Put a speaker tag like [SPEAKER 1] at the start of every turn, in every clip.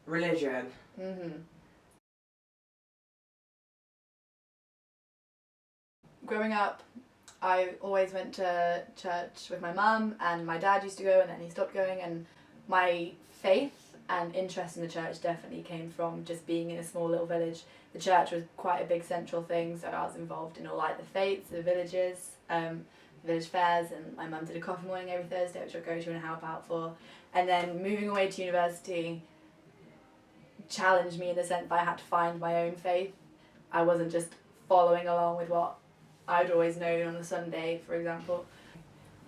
[SPEAKER 1] Religion.
[SPEAKER 2] Growing up, I always went to church with my mum, and my dad used to go and then he stopped going, and my faith and interest in the church definitely came from just being in a small little village. The church was quite a big central thing, so I was involved in all like the fates, the villages, village fairs, and my mum did a coffee morning every Thursday, which I'd go to and help out for. And then moving away to university challenged me in the sense that I had to find my own faith. I wasn't just following along with what I'd always known on a Sunday, for example.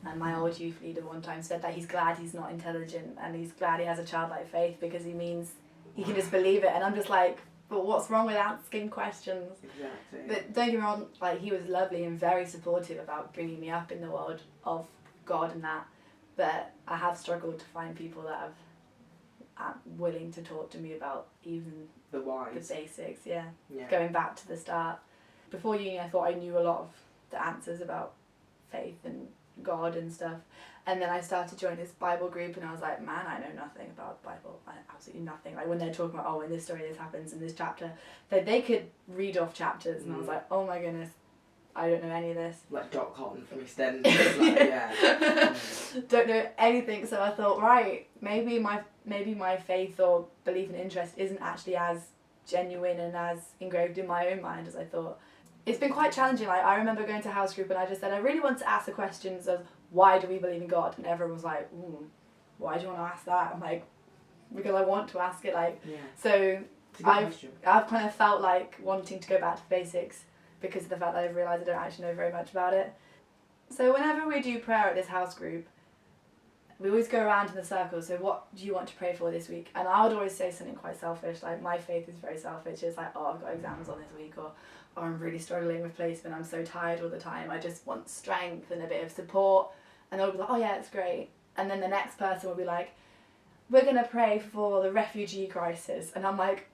[SPEAKER 2] And my old youth leader one time said that he's glad he's not intelligent and he's glad he has a childlike faith because he means he can just believe it. And I'm just like, but what's wrong with asking questions?
[SPEAKER 1] Exactly.
[SPEAKER 2] But don't get me wrong, like he was lovely and very supportive about bringing me up in the world of God and that. But I have struggled to find people that are willing to talk to me about even
[SPEAKER 1] the whys.
[SPEAKER 2] The basics, yeah.
[SPEAKER 1] Yeah.
[SPEAKER 2] Going back to the start. Before uni, I thought I knew a lot of the answers about faith and God and stuff. And then I started joining this Bible group and I was like, man, I know nothing about the Bible. Absolutely nothing. Like when they're talking about, oh, in this story this happens in this chapter, they could read off chapters and I was like, oh my goodness, I don't know any of this.
[SPEAKER 1] Like Dot Cotton from Stanton. Like, yeah.
[SPEAKER 2] Don't know anything. So I thought, right, maybe my faith or belief and interest isn't actually as genuine and as engraved in my own mind as I thought. It's been quite challenging. Like I remember going to house group and I just said I really want to ask the questions of why do we believe in God, and everyone was like, why do you want to ask that? I'm like, because I want to ask it. Like,
[SPEAKER 1] yeah.
[SPEAKER 2] So I've kind of felt like wanting to go back to basics because of the fact that I've realised I don't actually know very much about it. So whenever we do prayer at this house group, we always go around in the circle, so what do you want to pray for this week? And I would always say something quite selfish, like my faith is very selfish. It's like, oh, I've got exams on this week, or I'm really struggling with placement, I'm so tired all the time, I just want strength and a bit of support. And they'll be like, oh yeah, it's great. And then the next person will be like, we're going to pray for the refugee crisis. And I'm like,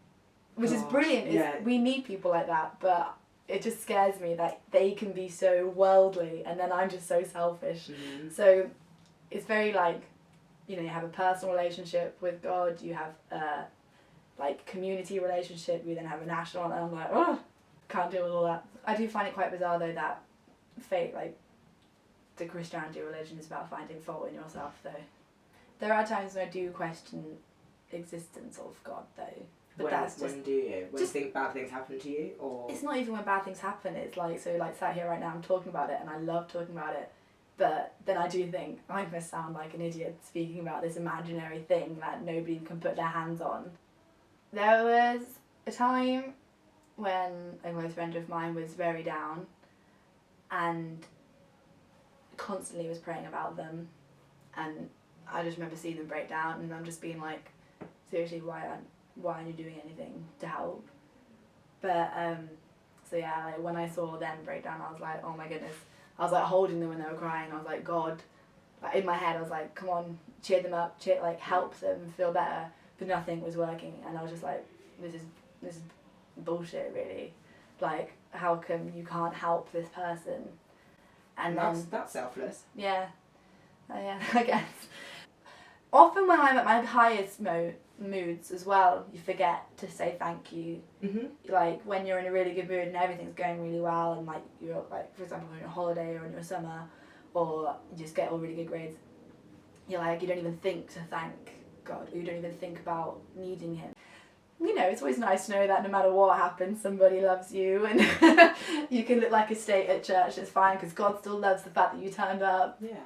[SPEAKER 2] which is brilliant,
[SPEAKER 1] yeah.
[SPEAKER 2] We need people like that, but it just scares me that they can be so worldly and then I'm just so selfish.
[SPEAKER 1] Mm-hmm.
[SPEAKER 2] So it's very like, you know, you have a personal relationship with God, you have a like community relationship, you then have a national, and I'm like, oh, can't deal with all that. I do find it quite bizarre though that faith, like the Christianity religion is about finding fault in yourself though. There are times when I do question existence of God though. But
[SPEAKER 1] when do you? When you think bad things happen to you? Or
[SPEAKER 2] it's not even when bad things happen, it's like, so like sat here right now I'm talking about it and I love talking about it. But then I do think I'm going to sound like an idiot speaking about this imaginary thing that nobody can put their hands on. There was a time when a close friend of mine was very down and constantly was praying about them, and I just remember seeing them break down and I'm just being like, seriously, why aren't you doing anything to help? But so yeah, like when I saw them break down I was like, oh my goodness. I was like holding them when they were crying. I was like, God, like in my head I was like, come on, cheer them up, like help them feel better. But nothing was working, and I was just like, this is bullshit, really. Like, how come you can't help this person? And
[SPEAKER 1] that's selfless.
[SPEAKER 2] Yeah, yeah, I guess. Often when I'm at my highest moods as well, you forget to say thank you.
[SPEAKER 1] Mm-hmm.
[SPEAKER 2] Like when you're in a really good mood and everything's going really well, and like you're like, for example, on your holiday or in your summer, or you just get all really good grades, you're like, you don't even think to thank God, or you don't even think about needing him. You know, it's always nice to know that no matter what happens, somebody loves you, and you can look like a state at church, it's fine because God still loves the fact that you turned up.
[SPEAKER 1] Yeah.